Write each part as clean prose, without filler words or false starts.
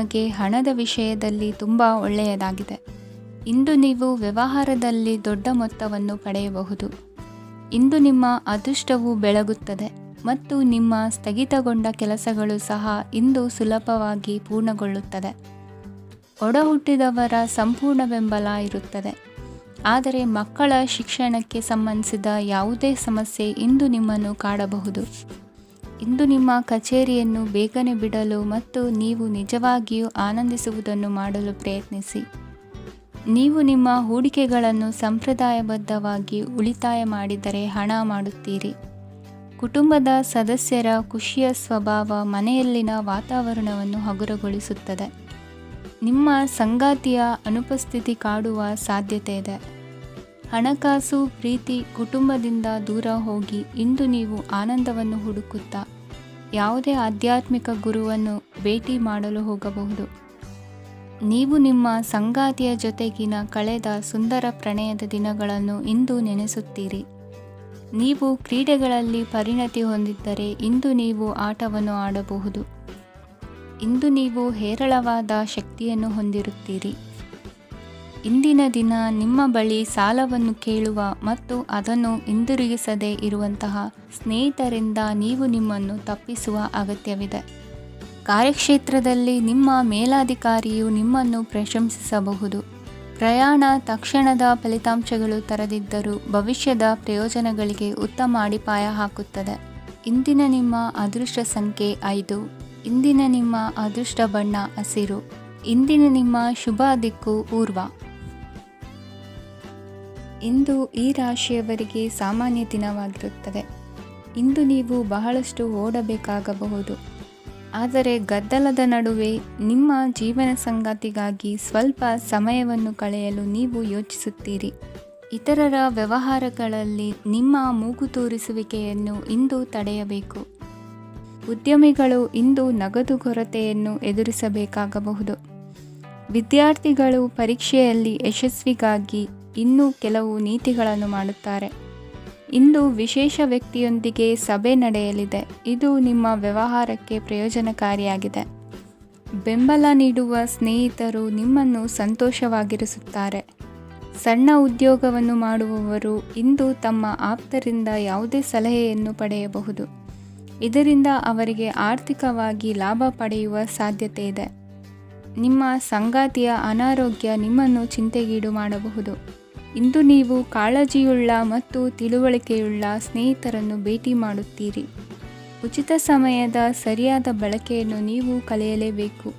ನಿಮಗೆ ಹಣದ ವಿಷಯದಲ್ಲಿ ತುಂಬ ಒಳ್ಳೆಯದಾಗಿದೆ. ಇಂದು ನೀವು ವ್ಯವಹಾರದಲ್ಲಿ ದೊಡ್ಡ ಮೊತ್ತವನ್ನು ಪಡೆಯಬಹುದು. ಇಂದು ನಿಮ್ಮ ಅದೃಷ್ಟವು ಬೆಳಗುತ್ತದೆ ಮತ್ತು ನಿಮ್ಮ ಸ್ಥಗಿತಗೊಂಡ ಕೆಲಸಗಳು ಸಹ ಇಂದು ಸುಲಭವಾಗಿ ಪೂರ್ಣಗೊಳ್ಳುತ್ತದೆ. ಒಡಹುಟ್ಟಿದವರ ಸಂಪೂರ್ಣ ಬೆಂಬಲ ಇರುತ್ತದೆ. ಆದರೆ ಮಕ್ಕಳ ಶಿಕ್ಷಣಕ್ಕೆ ಸಂಬಂಧಿಸಿದ ಯಾವುದೇ ಸಮಸ್ಯೆ ಇಂದು ನಿಮ್ಮನ್ನು ಕಾಡಬಹುದು. ಇಂದು ನಿಮ್ಮ ಕಚೇರಿಯನ್ನು ಬೇಗನೆ ಬಿಡಲು ಮತ್ತು ನೀವು ನಿಜವಾಗಿಯೂ ಆನಂದಿಸುವುದನ್ನು ಮಾಡಲು ಪ್ರಯತ್ನಿಸಿ. ನೀವು ನಿಮ್ಮ ಹೂಡಿಕೆಗಳನ್ನು ಸಂಪ್ರದಾಯಬದ್ಧವಾಗಿ ಉಳಿತಾಯ ಮಾಡಿದರೆ ಹಣ ಮಾಡುತ್ತೀರಿ. ಕುಟುಂಬದ ಸದಸ್ಯರ ಖುಷಿಯ ಸ್ವಭಾವ ಮನೆಯಲ್ಲಿನ ವಾತಾವರಣವನ್ನು ಹಗುರಗೊಳಿಸುತ್ತದೆ. ನಿಮ್ಮ ಸಂಗಾತಿಯ ಅನುಪಸ್ಥಿತಿ ಕಾಡುವ ಸಾಧ್ಯತೆ ಇದೆ. ಹಣಕಾಸು, ಪ್ರೀತಿ, ಕುಟುಂಬದಿಂದ ದೂರ ಹೋಗಿ ಇಂದು ನೀವು ಆನಂದವನ್ನು ಹುಡುಕುತ್ತಾ ಯಾವುದೇ ಆಧ್ಯಾತ್ಮಿಕ ಗುರುವನ್ನು ಭೇಟಿ ಮಾಡಲು ಹೋಗಬಹುದು. ನೀವು ನಿಮ್ಮ ಸಂಗಾತಿಯ ಜೊತೆಗಿನ ಕಳೆದ ಸುಂದರ ಪ್ರಣಯದ ದಿನಗಳನ್ನು ಇಂದು ನೆನೆಸುತ್ತೀರಿ. ನೀವು ಕ್ರೀಡೆಗಳಲ್ಲಿ ಪರಿಣತಿ ಹೊಂದಿದ್ದರೆ ಇಂದು ನೀವು ಆಟವನ್ನು ಆಡಬಹುದು. ಇಂದು ನೀವು ಹೇರಳವಾದ ಶಕ್ತಿಯನ್ನು ಹೊಂದಿರುತ್ತೀರಿ. ಇಂದಿನ ದಿನ ನಿಮ್ಮ ಬಳಿ ಸಾಲವನ್ನು ಕೇಳುವ ಮತ್ತು ಅದನ್ನು ಹಿಂದಿರುಗಿಸದೇ ಇರುವಂತಹ ಸ್ನೇಹಿತರಿಂದ ನೀವು ನಿಮ್ಮನ್ನು ತಪ್ಪಿಸುವ ಅಗತ್ಯವಿದೆ. ಕಾರ್ಯಕ್ಷೇತ್ರದಲ್ಲಿ ನಿಮ್ಮ ಮೇಲಾಧಿಕಾರಿಯು ನಿಮ್ಮನ್ನು ಪ್ರಶಂಸಿಸಬಹುದು. ಪ್ರಯಾಣ ತಕ್ಷಣದ ಫಲಿತಾಂಶಗಳು ತರದಿದ್ದರೂ ಭವಿಷ್ಯದ ಪ್ರಯೋಜನಗಳಿಗೆ ಉತ್ತಮ ಅಡಿಪಾಯ ಹಾಕುತ್ತದೆ. ಇಂದಿನ ನಿಮ್ಮ ಅದೃಷ್ಟ ಸಂಖ್ಯೆ 5. ಇಂದಿನ ನಿಮ್ಮ ಅದೃಷ್ಟ ಬಣ್ಣ ಹಸಿರು. ಇಂದಿನ ನಿಮ್ಮ ಶುಭ ದಿಕ್ಕು ಪೂರ್ವ. ಇಂದು ಈ ರಾಶಿಯವರಿಗೆ ಸಾಮಾನ್ಯ ದಿನವಾಗಿರುತ್ತದೆ. ಇಂದು ನೀವು ಬಹಳಷ್ಟು ಓಡಬೇಕಾಗಬಹುದು. ಆದರೆ ಗದ್ದಲದ ನಡುವೆ ನಿಮ್ಮ ಜೀವನ ಸಂಗಾತಿಗಾಗಿ ಸ್ವಲ್ಪ ಸಮಯವನ್ನು ಕಳೆಯಲು ನೀವು ಯೋಚಿಸುತ್ತೀರಿ. ಇತರರ ವ್ಯವಹಾರಗಳಲ್ಲಿ ನಿಮ್ಮ ಮೂಗು ತೂರಿಸುವಿಕೆಯನ್ನು ಇಂದು ತಡೆಯಬೇಕು. ಉದ್ಯಮಿಗಳು ಇಂದು ನಗದು ಕೊರತೆಯನ್ನು ಎದುರಿಸಬೇಕಾಗಬಹುದು. ವಿದ್ಯಾರ್ಥಿಗಳು ಪರೀಕ್ಷೆಯಲ್ಲಿ ಯಶಸ್ವಿಗಾಗಿ ಇನ್ನೂ ಕೆಲವು ನೀತಿಗಳನ್ನು ಮಾಡುತ್ತಾರೆ. ಇಂದು ವಿಶೇಷ ವ್ಯಕ್ತಿಯೊಂದಿಗೆ ಸಭೆ ನಡೆಯಲಿದೆ. ಇದು ನಿಮ್ಮ ವ್ಯವಹಾರಕ್ಕೆ ಪ್ರಯೋಜನಕಾರಿಯಾಗಿದೆ. ಬೆಂಬಲ ನೀಡುವ ಸ್ನೇಹಿತರು ನಿಮ್ಮನ್ನು ಸಂತೋಷವಾಗಿರಿಸುತ್ತಾರೆ. ಸಣ್ಣ ಉದ್ಯೋಗವನ್ನು ಮಾಡುವವರು ಇಂದು ತಮ್ಮ ಆಪ್ತರಿಂದ ಯಾವುದೇ ಸಲಹೆಯನ್ನು ಪಡೆಯಬಹುದು. ಇದರಿಂದ ಅವರಿಗೆ ಆರ್ಥಿಕವಾಗಿ ಲಾಭ ಪಡೆಯುವ ಸಾಧ್ಯತೆ ಇದೆ. ನಿಮ್ಮ ಸಂಗಾತಿಯ ಅನಾರೋಗ್ಯ ನಿಮ್ಮನ್ನು ಚಿಂತೆಗೀಡು ಮಾಡಬಹುದು. ಇಂದು ನೀವು ಕಾಳಜಿಯುಳ್ಳ ಮತ್ತು ತಿಳುವಳಿಕೆಯುಳ್ಳ ಸ್ನೇಹಿತರನ್ನು ಭೇಟಿ ಮಾಡುತ್ತೀರಿ. ಉಚಿತ ಸಮಯದ ಸರಿಯಾದ ಬಳಕೆಯನ್ನು ನೀವು ಕಲಿಯಲೇಬೇಕು.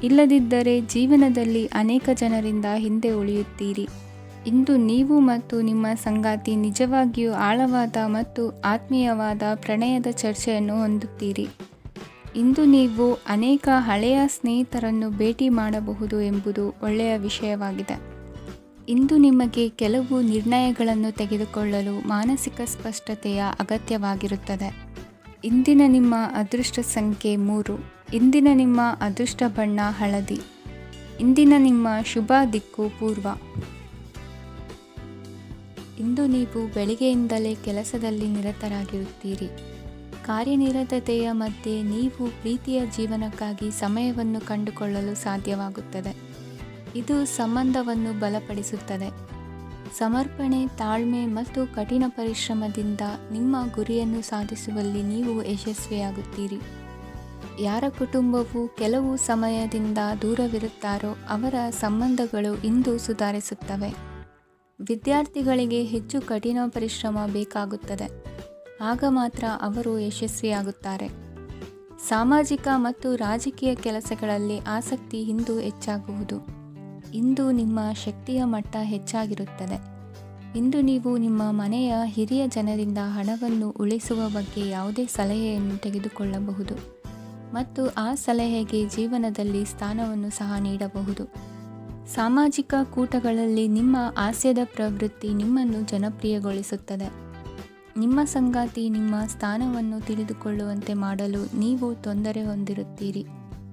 ಇಲ್ಲದಿದ್ದರೆ ಜೀವನದಲ್ಲಿ ಅನೇಕ ಜನರಿಂದ ಹಿಂದೆ ಉಳಿಯುತ್ತೀರಿ. ಇಂದು ನೀವು ಮತ್ತು ನಿಮ್ಮ ಸಂಗಾತಿ ನಿಜವಾಗಿಯೂ ಆಳವಾದ ಮತ್ತು ಆತ್ಮೀಯವಾದ ಪ್ರಣಯದ ಚರ್ಚೆಯನ್ನು ಹೊಂದುತ್ತೀರಿ. ಇಂದು ನೀವು ಅನೇಕ ಹಳೆಯ ಸ್ನೇಹಿತರನ್ನು ಭೇಟಿ ಮಾಡಬಹುದು ಎಂಬುದು ಒಳ್ಳೆಯ ವಿಷಯವಾಗಿದೆ. ಇಂದು ನಿಮಗೆ ಕೆಲವು ನಿರ್ಣಯಗಳನ್ನು ತೆಗೆದುಕೊಳ್ಳಲು ಮಾನಸಿಕ ಸ್ಪಷ್ಟತೆಯ ಅಗತ್ಯವಾಗಿರುತ್ತದೆ. ಇಂದಿನ ನಿಮ್ಮ ಅದೃಷ್ಟ ಸಂಖ್ಯೆ 3. ಇಂದಿನ ನಿಮ್ಮ ಅದೃಷ್ಟ ಬಣ್ಣ ಹಳದಿ. ಇಂದಿನ ನಿಮ್ಮ ಶುಭ ದಿಕ್ಕು ಪೂರ್ವ. ಇಂದು ನೀವು ಬೆಳಿಗ್ಗೆಯಿಂದಲೇ ಕೆಲಸದಲ್ಲಿ ನಿರತರಾಗಿರುತ್ತೀರಿ. ಕಾರ್ಯನಿರತತೆಯ ಮಧ್ಯೆ ನೀವು ಪ್ರೀತಿಯ ಜೀವನಕ್ಕಾಗಿ ಸಮಯವನ್ನು ಕಂಡುಕೊಳ್ಳಲು ಸಾಧ್ಯವಾಗುತ್ತದೆ. ಇದು ಸಂಬಂಧವನ್ನು ಬಲಪಡಿಸುತ್ತದೆ. ಸಮರ್ಪಣೆ, ತಾಳ್ಮೆ ಮತ್ತು ಕಠಿಣ ಪರಿಶ್ರಮದಿಂದ ನಿಮ್ಮ ಗುರಿಯನ್ನು ಸಾಧಿಸುವಲ್ಲಿ ನೀವು ಯಶಸ್ವಿಯಾಗುತ್ತೀರಿ. ಯಾರ ಕುಟುಂಬವು ಕೆಲವು ಸಮಯದಿಂದ ದೂರವಿರುತ್ತಾರೋ ಅವರ ಸಂಬಂಧಗಳು ಇಂದು ಸುಧಾರಿಸುತ್ತವೆ. ವಿದ್ಯಾರ್ಥಿಗಳಿಗೆ ಹೆಚ್ಚು ಕಠಿಣ ಪರಿಶ್ರಮ ಬೇಕಾಗುತ್ತದೆ. ಆಗ ಮಾತ್ರ ಅವರು ಯಶಸ್ವಿಯಾಗುತ್ತಾರೆ. ಸಾಮಾಜಿಕ ಮತ್ತು ರಾಜಕೀಯ ಕೆಲಸಗಳಲ್ಲಿ ಆಸಕ್ತಿ ಇಂದು ಹೆಚ್ಚಾಗುವುದು. ಇಂದು ನಿಮ್ಮ ಶಕ್ತಿಯ ಮಟ್ಟ ಹೆಚ್ಚಾಗಿರುತ್ತದೆ. ಇಂದು ನೀವು ನಿಮ್ಮ ಮನೆಯ ಹಿರಿಯ ಜನರಿಂದ ಹಣವನ್ನು ಉಳಿಸುವ ಬಗ್ಗೆ ಯಾವುದೇ ಸಲಹೆಯನ್ನು ತೆಗೆದುಕೊಳ್ಳಬಹುದು ಮತ್ತು ಆ ಸಲಹೆಗೆ ಜೀವನದಲ್ಲಿ ಸ್ಥಾನವನ್ನು ಸಹ ನೀಡಬಹುದು. ಸಾಮಾಜಿಕ ಕೂಟಗಳಲ್ಲಿ ನಿಮ್ಮ ಹಾಸ್ಯದ ಪ್ರವೃತ್ತಿ ನಿಮ್ಮನ್ನು ಜನಪ್ರಿಯಗೊಳಿಸುತ್ತದೆ. ನಿಮ್ಮ ಸಂಗಾತಿ ನಿಮ್ಮ ಸ್ಥಾನವನ್ನು ತಿಳಿದುಕೊಳ್ಳುವಂತೆ ಮಾಡಲು ನೀವು ತೊಂದರೆ ಹೊಂದಿರುತ್ತೀರಿ.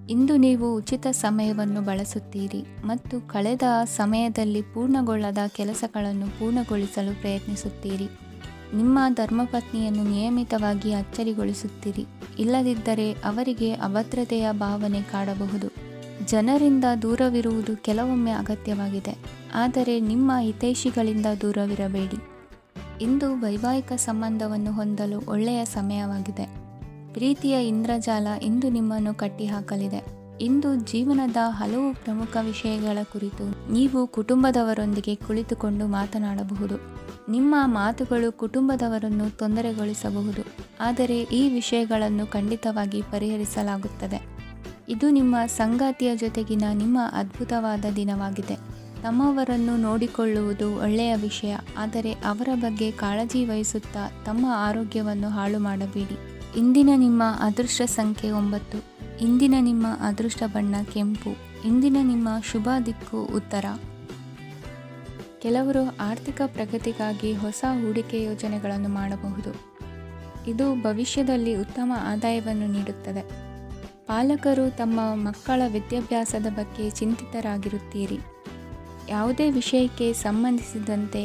ಇಂದು ನೀವು ಉಚಿತ ಸಮಯವನ್ನು ಬಳಸುತ್ತೀರಿ ಮತ್ತು ಕಳೆದ ಸಮಯದಲ್ಲಿ ಪೂರ್ಣಗೊಳ್ಳದ ಕೆಲಸಗಳನ್ನು ಪೂರ್ಣಗೊಳಿಸಲು ಪ್ರಯತ್ನಿಸುತ್ತೀರಿ. ನಿಮ್ಮ ಧರ್ಮಪತ್ನಿಯನ್ನು ನಿಯಮಿತವಾಗಿ ಅಚ್ಚರಿಗೊಳಿಸುತ್ತೀರಿ. ಇಲ್ಲದಿದ್ದರೆ ಅವರಿಗೆ ಅಭದ್ರತೆಯ ಭಾವನೆ ಕಾಡಬಹುದು. ಜನರಿಂದ ದೂರವಿರುವುದು ಕೆಲವೊಮ್ಮೆ ಅಗತ್ಯವಾಗಿದೆ, ಆದರೆ ನಿಮ್ಮ ಹಿತೈಷಿಗಳಿಂದ ದೂರವಿರಬೇಡಿ. ಇಂದು ವೈವಾಹಿಕ ಸಂಬಂಧವನ್ನು ಹೊಂದಲು ಒಳ್ಳೆಯ ಸಮಯವಾಗಿದೆ. ಪ್ರೀತಿಯ ಇಂದ್ರಜಾಲ ಇಂದು ನಿಮ್ಮನ್ನು ಕಟ್ಟಿಹಾಕಲಿದೆ. ಇಂದು ಜೀವನದ ಹಲವು ಪ್ರಮುಖ ವಿಷಯಗಳ ಕುರಿತು ನೀವು ಕುಟುಂಬದವರೊಂದಿಗೆ ಕುಳಿತುಕೊಂಡು ಮಾತನಾಡಬಹುದು. ನಿಮ್ಮ ಮಾತುಗಳು ಕುಟುಂಬದವರನ್ನು ತೊಂದರೆಗೊಳಿಸಬಹುದು, ಆದರೆ ಈ ವಿಷಯಗಳನ್ನು ಖಂಡಿತವಾಗಿ ಪರಿಹರಿಸಲಾಗುತ್ತದೆ. ಇದು ನಿಮ್ಮ ಸಂಗಾತಿಯ ಜೊತೆಗಿನ ನಿಮ್ಮ ಅದ್ಭುತವಾದ ದಿನವಾಗಿದೆ. ತಮ್ಮವರನ್ನು ನೋಡಿಕೊಳ್ಳುವುದು ಒಳ್ಳೆಯ ವಿಷಯ, ಆದರೆ ಅವರ ಬಗ್ಗೆ ಕಾಳಜಿ ವಹಿಸುತ್ತಾ ತಮ್ಮ ಆರೋಗ್ಯವನ್ನು ಹಾಳು ಮಾಡಬೇಡಿ. ಇಂದಿನ ನಿಮ್ಮ ಅದೃಷ್ಟ ಸಂಖ್ಯೆ 9. ಇಂದಿನ ನಿಮ್ಮ ಅದೃಷ್ಟ ಬಣ್ಣ ಕೆಂಪು. ಇಂದಿನ ನಿಮ್ಮ ಶುಭ ದಿಕ್ಕು ಉತ್ತರ. ಕೆಲವರು ಆರ್ಥಿಕ ಪ್ರಗತಿಗಾಗಿ ಹೊಸ ಹೂಡಿಕೆ ಯೋಜನೆಗಳನ್ನು ಮಾಡಬಹುದು. ಇದು ಭವಿಷ್ಯದಲ್ಲಿ ಉತ್ತಮ ಆದಾಯವನ್ನು ನೀಡುತ್ತದೆ. ಪಾಲಕರು ತಮ್ಮ ಮಕ್ಕಳ ವಿದ್ಯಾಭ್ಯಾಸದ ಬಗ್ಗೆ ಚಿಂತಿತರಾಗಿರುತ್ತೀರಿ. ಯಾವುದೇ ವಿಷಯಕ್ಕೆ ಸಂಬಂಧಿಸಿದಂತೆ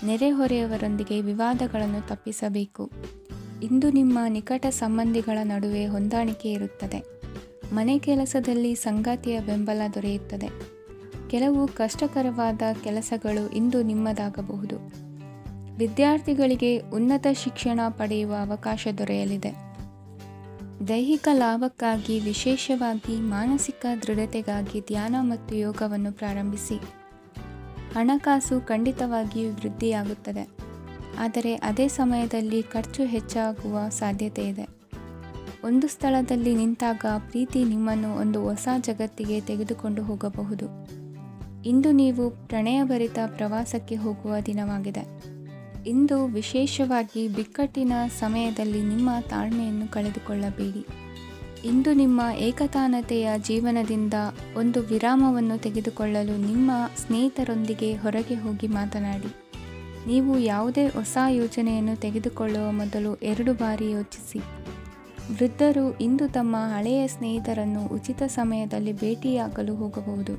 ನೆರೆಹೊರೆಯವರೊಂದಿಗೆ ವಿವಾದಗಳನ್ನು ತಪ್ಪಿಸಬೇಕು. ಇಂದು ನಿಮ್ಮ ನಿಕಟ ಸಂಬಂಧಿಗಳ ನಡುವೆ ಹೊಂದಾಣಿಕೆ ಇರುತ್ತದೆ. ಮನೆ ಕೆಲಸದಲ್ಲಿ ಸಂಗಾತಿಯ ಬೆಂಬಲ ದೊರೆಯುತ್ತದೆ. ಕೆಲವು ಕಷ್ಟಕರವಾದ ಕೆಲಸಗಳು ಇಂದು ನಿಮ್ಮದಾಗಬಹುದು. ವಿದ್ಯಾರ್ಥಿಗಳಿಗೆ ಉನ್ನತ ಶಿಕ್ಷಣ ಪಡೆಯುವ ಅವಕಾಶ ದೊರೆಯಲಿದೆ. ದೈಹಿಕ ಲಾಭಕ್ಕಾಗಿ, ವಿಶೇಷವಾಗಿ ಮಾನಸಿಕ ದೃಢತೆಗಾಗಿ ಧ್ಯಾನ ಮತ್ತು ಯೋಗವನ್ನು ಪ್ರಾರಂಭಿಸಿ. ಹಣಕಾಸು ಖಂಡಿತವಾಗಿಯೂ ವೃದ್ಧಿಯಾಗುತ್ತದೆ, ಆದರೆ ಅದೇ ಸಮಯದಲ್ಲಿ ಖರ್ಚು ಹೆಚ್ಚಾಗುವ ಸಾಧ್ಯತೆ ಇದೆ. ಒಂದು ಸ್ಥಳದಲ್ಲಿ ನಿಂತಾಗ ಪ್ರೀತಿ ನಿಮ್ಮನ್ನು ಒಂದು ಹೊಸ ಜಗತ್ತಿಗೆ ತೆಗೆದುಕೊಂಡು ಹೋಗಬಹುದು. ಇಂದು ನೀವು ಪ್ರಣಯಭರಿತ ಪ್ರವಾಸಕ್ಕೆ ಹೋಗುವ ದಿನವಾಗಿದೆ. ಇಂದು ವಿಶೇಷವಾಗಿ ಬಿಕ್ಕಟ್ಟಿನ ಸಮಯದಲ್ಲಿ ನಿಮ್ಮ ತಾಳ್ಮೆಯನ್ನು ಕಳೆದುಕೊಳ್ಳಬೇಡಿ. ಇಂದು ನಿಮ್ಮ ಏಕತಾನತೆಯ ಜೀವನದಿಂದ ಒಂದು ವಿರಾಮವನ್ನು ತೆಗೆದುಕೊಳ್ಳಲು ನಿಮ್ಮ ಸ್ನೇಹಿತರೊಂದಿಗೆ ಹೊರಗೆ ಹೋಗಿ ಮಾತನಾಡಿ. ನೀವು ಯಾವುದೇ ಹೊಸ ಯೋಜನೆಯನ್ನು ತೆಗೆದುಕೊಳ್ಳುವ ಮೊದಲು 2 ಬಾರಿ ಯೋಚಿಸಿ. ವೃದ್ಧರು ಇಂದು ತಮ್ಮ ಹಳೆಯ ಸ್ನೇಹಿತರನ್ನು ಉಚಿತ ಸಮಯದಲ್ಲಿ ಭೇಟಿಯಾಗಲು ಹೋಗಬಹುದು.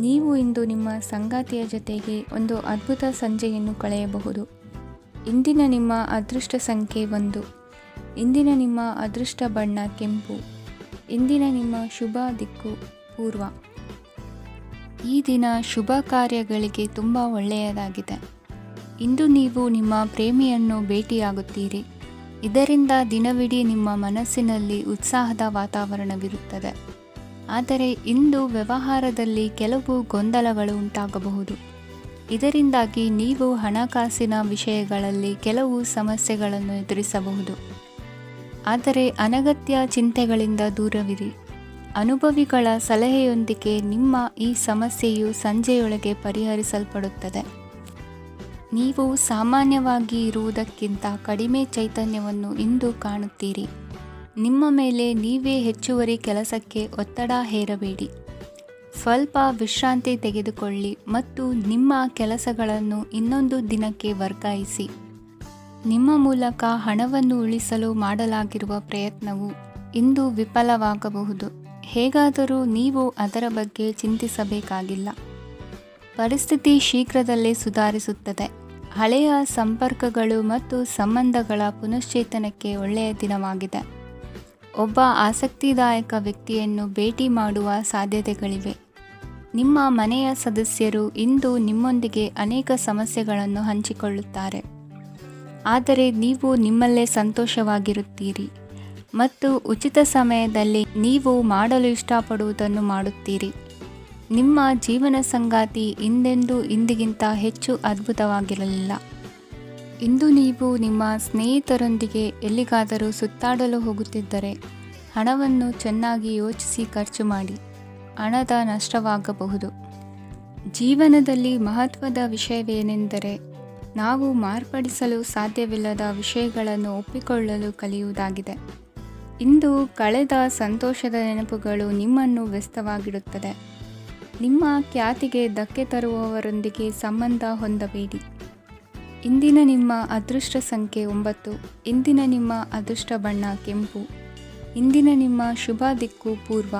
ನೀವು ಇಂದು ನಿಮ್ಮ ಸಂಗಾತಿಯ ಜೊತೆಗೆ ಒಂದು ಅದ್ಭುತ ಸಂಜೆಯನ್ನು ಕಳೆಯಬಹುದು. ಇಂದಿನ ನಿಮ್ಮ ಅದೃಷ್ಟ ಸಂಖ್ಯೆ 1. ಇಂದಿನ ನಿಮ್ಮ ಅದೃಷ್ಟ ಬಣ್ಣ ಕೆಂಪು. ಇಂದಿನ ನಿಮ್ಮ ಶುಭ ದಿಕ್ಕು ಪೂರ್ವ. ಈ ದಿನ ಶುಭ ಕಾರ್ಯಗಳಿಗೆ ತುಂಬ ಒಳ್ಳೆಯದಾಗಿದೆ. ಇಂದು ನೀವು ನಿಮ್ಮ ಪ್ರೇಮಿಯನ್ನು ಭೇಟಿಯಾಗುತ್ತೀರಿ. ಇದರಿಂದ ದಿನವಿಡೀ ನಿಮ್ಮ ಮನಸ್ಸಿನಲ್ಲಿ ಉತ್ಸಾಹದ ವಾತಾವರಣವಿರುತ್ತದೆ. ಆದರೆ ಇಂದು ವ್ಯವಹಾರದಲ್ಲಿ ಕೆಲವು ಗೊಂದಲಗಳು ಉಂಟಾಗಬಹುದು. ಇದರಿಂದಾಗಿ ನೀವು ಹಣಕಾಸಿನ ವಿಷಯಗಳಲ್ಲಿ ಕೆಲವು ಸಮಸ್ಯೆಗಳನ್ನು ಎದುರಿಸಬಹುದು. ಆದರೆ ಅನಗತ್ಯ ಚಿಂತೆಗಳಿಂದ ದೂರವಿರಿ. ಅನುಭವಿಗಳ ಸಲಹೆಯೊಂದಿಗೆ ನಿಮ್ಮ ಈ ಸಮಸ್ಯೆಯು ಸಂಜೆಯೊಳಗೆ ಪರಿಹರಿಸಲ್ಪಡುತ್ತದೆ. ನೀವು ಸಾಮಾನ್ಯವಾಗಿ ಇರುವುದಕ್ಕಿಂತ ಕಡಿಮೆ ಚೈತನ್ಯವನ್ನು ಇಂದು ಕಾಣುತ್ತೀರಿ. ನಿಮ್ಮ ಮೇಲೆ ನೀವೇ ಹೆಚ್ಚುವರಿ ಕೆಲಸಕ್ಕೆ ಒತ್ತಡ ಹೇರಬೇಡಿ. ಸ್ವಲ್ಪ ವಿಶ್ರಾಂತಿ ತೆಗೆದುಕೊಳ್ಳಿ ಮತ್ತು ನಿಮ್ಮ ಕೆಲಸಗಳನ್ನು ಇನ್ನೊಂದು ದಿನಕ್ಕೆ ವರ್ಗಾಯಿಸಿ. ನಿಮ್ಮ ಮೂಲಕ ಹಣವನ್ನು ಉಳಿಸಲು ಮಾಡಲಾಗಿರುವ ಪ್ರಯತ್ನವು ಇಂದು ವಿಫಲವಾಗಬಹುದು. ಹೇಗಾದರೂ ನೀವು ಅದರ ಬಗ್ಗೆ ಚಿಂತಿಸಬೇಕಾಗಿಲ್ಲ. ಪರಿಸ್ಥಿತಿ ಶೀಘ್ರದಲ್ಲೇ ಸುಧಾರಿಸುತ್ತದೆ. ಹಳೆಯ ಸಂಪರ್ಕಗಳು ಮತ್ತು ಸಂಬಂಧಗಳ ಪುನಶ್ಚೇತನಕ್ಕೆ ಒಳ್ಳೆಯ ದಿನವಾಗಿದೆ. ಒಬ್ಬ ಆಸಕ್ತಿದಾಯಕ ವ್ಯಕ್ತಿಯನ್ನು ಭೇಟಿ ಮಾಡುವ ಸಾಧ್ಯತೆಗಳಿವೆ. ನಿಮ್ಮ ಮನೆಯ ಸದಸ್ಯರು ಇಂದು ನಿಮ್ಮೊಂದಿಗೆ ಅನೇಕ ಸಮಸ್ಯೆಗಳನ್ನು ಹಂಚಿಕೊಳ್ಳುತ್ತಾರೆ, ಆದರೆ ನೀವು ನಿಮ್ಮಲ್ಲೇ ಸಂತೋಷವಾಗಿರುತ್ತೀರಿ ಮತ್ತು ಉಚಿತ ಸಮಯದಲ್ಲಿ ನೀವು ಮಾಡಲು ಇಷ್ಟಪಡುವುದನ್ನು ಮಾಡುತ್ತೀರಿ. ನಿಮ್ಮ ಜೀವನ ಸಂಗಾತಿ ಇಂದಿಗಿಂತ ಹೆಚ್ಚು ಅದ್ಭುತವಾಗಿರಲಿಲ್ಲ. ಇಂದು ನೀವು ನಿಮ್ಮ ಸ್ನೇಹಿತರೊಂದಿಗೆ ಎಲ್ಲಿಗಾದರೂ ಸುತ್ತಾಡಲು ಹೋಗುತ್ತಿದ್ದರೆ ಹಣವನ್ನು ಚೆನ್ನಾಗಿ ಯೋಚಿಸಿ ಖರ್ಚು ಮಾಡಿ. ಹಣದ ನಷ್ಟವಾಗಬಹುದು. ಜೀವನದಲ್ಲಿ ಮಹತ್ವದ ವಿಷಯವೇನೆಂದರೆ ನಾವು ಮಾರ್ಪಡಿಸಲು ಸಾಧ್ಯವಿಲ್ಲದ ವಿಷಯಗಳನ್ನು ಒಪ್ಪಿಕೊಳ್ಳಲು ಕಲಿಯುವುದಾಗಿದೆ. ಇಂದು ಕಳೆದ ಸಂತೋಷದ ನೆನಪುಗಳು ನಿಮ್ಮನ್ನು ವ್ಯಸ್ತವಾಗಿಡುತ್ತದೆ. ನಿಮ್ಮ ಖ್ಯಾತಿಗೆ ಧಕ್ಕೆ ತರುವವರೊಂದಿಗೆ ಸಂಬಂಧ ಹೊಂದಬೇಡಿ. ಇಂದಿನ ನಿಮ್ಮ ಅದೃಷ್ಟ ಸಂಖ್ಯೆ 9. ಇಂದಿನ ನಿಮ್ಮ ಅದೃಷ್ಟ ಬಣ್ಣ ಕೆಂಪು. ಇಂದಿನ ನಿಮ್ಮ ಶುಭ ದಿಕ್ಕು ಪೂರ್ವ.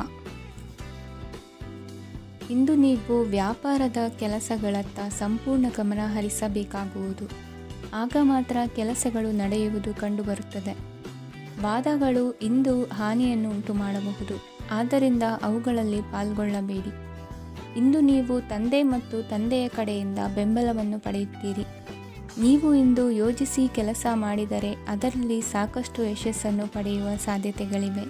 ಇಂದು ನೀವು ವ್ಯಾಪಾರದ ಕೆಲಸಗಳತ್ತ ಸಂಪೂರ್ಣ ಗಮನ ಹರಿಸಬೇಕಾಗುವುದು. ಆಗ ಮಾತ್ರ ಕೆಲಸಗಳು ನಡೆಯುವುದು ಕಂಡುಬರುತ್ತದೆ. ವಾದಗಳು ಇಂದು ಹಾನಿಯನ್ನು ಉಂಟು ಮಾಡಬಹುದು. ಆದ್ದರಿಂದ ಅವುಗಳಲ್ಲಿ ಪಾಲ್ಗೊಳ್ಳಬೇಡಿ. ಇಂದು ನೀವು ತಂದೆ ಮತ್ತು ತಂದೆಯ ಕಡೆಯಿಂದ ಬೆಂಬಲವನ್ನು ಪಡೆಯುತ್ತೀರಿ. ನೀವು ಇಂದು ಯೋಜಿಸಿ ಕೆಲಸ ಮಾಡಿದರೆ ಅದರಲ್ಲಿ ಸಾಕಷ್ಟು ಯಶಸ್ಸನ್ನು ಪಡೆಯುವ ಸಾಧ್ಯತೆಗಳಿವೆ.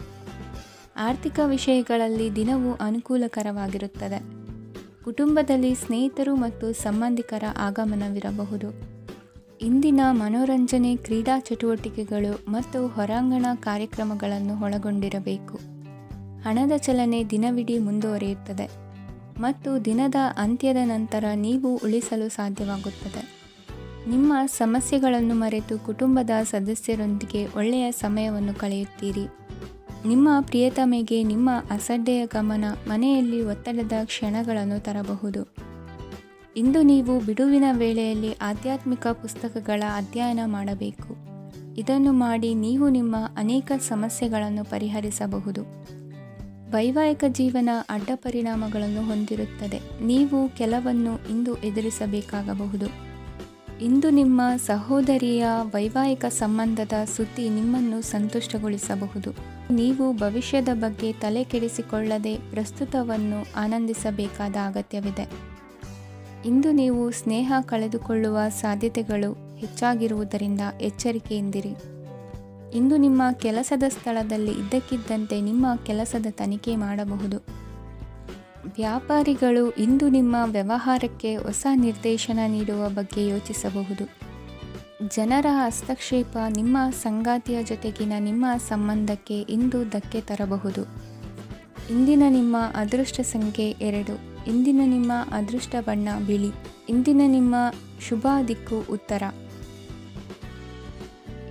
ಆರ್ಥಿಕ ವಿಷಯಗಳಲ್ಲಿ ದಿನವೂ ಅನುಕೂಲಕರವಾಗಿರುತ್ತದೆ. ಕುಟುಂಬದಲ್ಲಿ ಸ್ನೇಹಿತರು ಮತ್ತು ಸಂಬಂಧಿಕರ ಆಗಮನವಿರಬಹುದು. ಇಂದಿನ ಮನೋರಂಜನೆ ಕ್ರೀಡಾ ಚಟುವಟಿಕೆಗಳು ಮತ್ತು ಹೊರಾಂಗಣ ಕಾರ್ಯಕ್ರಮಗಳನ್ನು ಒಳಗೊಂಡಿರಬೇಕು. ಹಣದ ಚಲನೆ ದಿನವಿಡೀ ಮುಂದುವರಿಯುತ್ತದೆ ಮತ್ತು ದಿನದ ಅಂತ್ಯದ ನಂತರ ನೀವು ಉಳಿಸಲು ಸಾಧ್ಯವಾಗುತ್ತದೆ. ನಿಮ್ಮ ಸಮಸ್ಯೆಗಳನ್ನು ಮರೆತು ಕುಟುಂಬದ ಸದಸ್ಯರೊಂದಿಗೆ ಒಳ್ಳೆಯ ಸಮಯವನ್ನು ಕಳೆಯುತ್ತೀರಿ. ನಿಮ್ಮ ಪ್ರಿಯತಮೆಗೆ ನಿಮ್ಮ ಅಸಡ್ಡೆಯ ಗಮನ ಮನೆಯಲ್ಲಿ ಒತ್ತಡದ ಕ್ಷಣಗಳನ್ನು ತರಬಹುದು. ಇಂದು ನೀವು ಬಿಡುವಿನ ವೇಳೆಯಲ್ಲಿ ಆಧ್ಯಾತ್ಮಿಕ ಪುಸ್ತಕಗಳ ಅಧ್ಯಯನ ಮಾಡಬೇಕು. ಇದನ್ನು ಮಾಡಿ ನೀವು ನಿಮ್ಮ ಅನೇಕ ಸಮಸ್ಯೆಗಳನ್ನು ಪರಿಹರಿಸಬಹುದು. ವೈವಾಹಿಕ ಜೀವನ ಅಡ್ಡ ಪರಿಣಾಮಗಳನ್ನು ಹೊಂದಿರುತ್ತದೆ. ನೀವು ಕೆಲವನ್ನು ಇಂದು ಎದುರಿಸಬೇಕಾಗಬಹುದು. ಇಂದು ನಿಮ್ಮ ಸಹೋದರಿಯ ವೈವಾಹಿಕ ಸಂಬಂಧದ ಸುದ್ದಿ ನಿಮ್ಮನ್ನು ಸಂತುಷ್ಟಗೊಳಿಸಬಹುದು. ನೀವು ಭವಿಷ್ಯದ ಬಗ್ಗೆ ತಲೆ ಕೆಡಿಸಿಕೊಳ್ಳದೆ ಪ್ರಸ್ತುತವನ್ನು ಆನಂದಿಸಬೇಕಾದ ಅಗತ್ಯವಿದೆ. ಇಂದು ನೀವು ಸ್ನೇಹ ಕಳೆದುಕೊಳ್ಳುವ ಸಾಧ್ಯತೆಗಳು ಹೆಚ್ಚಾಗಿರುವುದರಿಂದ ಎಚ್ಚರಿಕೆಯಿಂದಿರಿ. ಇಂದು ನಿಮ್ಮ ಕೆಲಸದ ಸ್ಥಳದಲ್ಲಿ ಇದ್ದಕ್ಕಿದ್ದಂತೆ ನಿಮ್ಮ ಕೆಲಸದ ತನಿಖೆ ಮಾಡಬಹುದು. ವ್ಯಾಪಾರಿಗಳು ಇಂದು ನಿಮ್ಮ ವ್ಯವಹಾರಕ್ಕೆ ಹೊಸ ನಿರ್ದೇಶನ ನೀಡುವ ಬಗ್ಗೆ ಯೋಚಿಸಬಹುದು. ಜನರ ಹಸ್ತಕ್ಷೇಪ ನಿಮ್ಮ ಸಂಗಾತಿಯ ಜೊತೆಗಿನ ನಿಮ್ಮ ಸಂಬಂಧಕ್ಕೆ ಇಂದು ಧಕ್ಕೆ ತರಬಹುದು. ಇಂದಿನ ನಿಮ್ಮ ಅದೃಷ್ಟ ಸಂಖ್ಯೆ 2. ಇಂದಿನ ನಿಮ್ಮ ಅದೃಷ್ಟ ಬಣ್ಣ ಬಿಳಿ. ಇಂದಿನ ನಿಮ್ಮ ಶುಭ ದಿಕ್ಕು ಉತ್ತರ.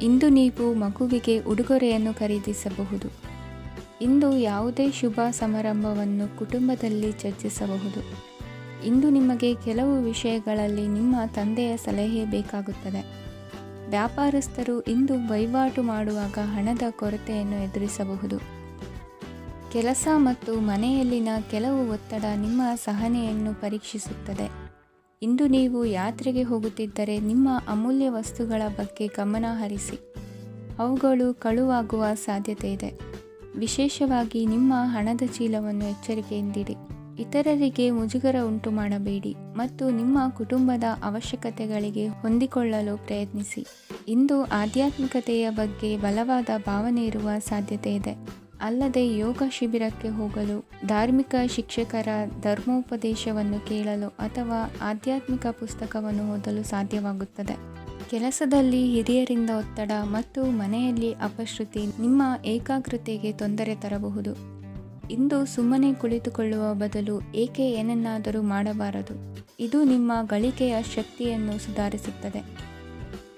ಇಂದು ನೀವು ಮಗುವಿಗೆ ಉಡುಗೊರೆಯನ್ನು ಖರೀದಿಸಬಹುದು. ಇಂದು ಯಾವುದೇ ಶುಭ ಸಮಾರಂಭವನ್ನು ಕುಟುಂಬದಲ್ಲಿ ಚರ್ಚಿಸಬಹುದು. ಇಂದು ನಿಮಗೆ ಕೆಲವು ವಿಷಯಗಳಲ್ಲಿ ನಿಮ್ಮ ತಂದೆಯ ಸಲಹೆ ಬೇಕಾಗುತ್ತದೆ. ವ್ಯಾಪಾರಸ್ಥರು ಇಂದು ವಹಿವಾಟು ಮಾಡುವಾಗ ಹಣದ ಕೊರತೆಯನ್ನು ಎದುರಿಸಬಹುದು. ಕೆಲಸ ಮತ್ತು ಮನೆಯಲ್ಲಿನ ಕೆಲವು ಒತ್ತಡ ನಿಮ್ಮ ಸಹನೆಯನ್ನು ಪರೀಕ್ಷಿಸುತ್ತದೆ. ಇಂದು ನೀವು ಯಾತ್ರೆಗೆ ಹೋಗುತ್ತಿದ್ದರೆ ನಿಮ್ಮ ಅಮೂಲ್ಯ ವಸ್ತುಗಳ ಬಗ್ಗೆ ಗಮನ ಹರಿಸಿ. ಅವುಗಳು ಕಳುವಾಗುವ ಸಾಧ್ಯತೆ ಇದೆ. ವಿಶೇಷವಾಗಿ ನಿಮ್ಮ ಹಣದ ಚೀಲವನ್ನು ಎಚ್ಚರಿಕೆಯಿಂದಿಡಿ. ಇತರರಿಗೆ ಮುಜುಗರ ಉಂಟು ಮಾಡಬೇಡಿ ಮತ್ತು ನಿಮ್ಮ ಕುಟುಂಬದ ಅವಶ್ಯಕತೆಗಳಿಗೆ ಹೊಂದಿಕೊಳ್ಳಲು ಪ್ರಯತ್ನಿಸಿ. ಇಂದು ಆಧ್ಯಾತ್ಮಿಕತೆಯ ಬಗ್ಗೆ ಬಲವಾದ ಭಾವನೆ ಇರುವ ಸಾಧ್ಯತೆ ಇದೆ. ಅಲ್ಲದೆ ಯೋಗ ಶಿಬಿರಕ್ಕೆ ಹೋಗಲು, ಧಾರ್ಮಿಕ ಶಿಕ್ಷಕರ ಧರ್ಮೋಪದೇಶವನ್ನು ಕೇಳಲು ಅಥವಾ ಆಧ್ಯಾತ್ಮಿಕ ಪುಸ್ತಕವನ್ನು ಓದಲು ಸಾಧ್ಯವಾಗುತ್ತದೆ. ಕೆಲಸದಲ್ಲಿ ಹಿರಿಯರಿಂದ ಒತ್ತಡ ಮತ್ತು ಮನೆಯಲ್ಲಿ ಅಪಶ್ರುತಿ ನಿಮ್ಮ ಏಕಾಗ್ರತೆಗೆ ತೊಂದರೆ ತರಬಹುದು. ಇಂದು ಸುಮ್ಮನೆ ಕುಳಿತುಕೊಳ್ಳುವ ಬದಲು ಏಕೆ ಏನನ್ನಾದರೂ ಮಾಡಬಾರದು. ಇದು ನಿಮ್ಮ ಗಳಿಕೆಯ ಶಕ್ತಿಯನ್ನು ಸುಧಾರಿಸುತ್ತದೆ.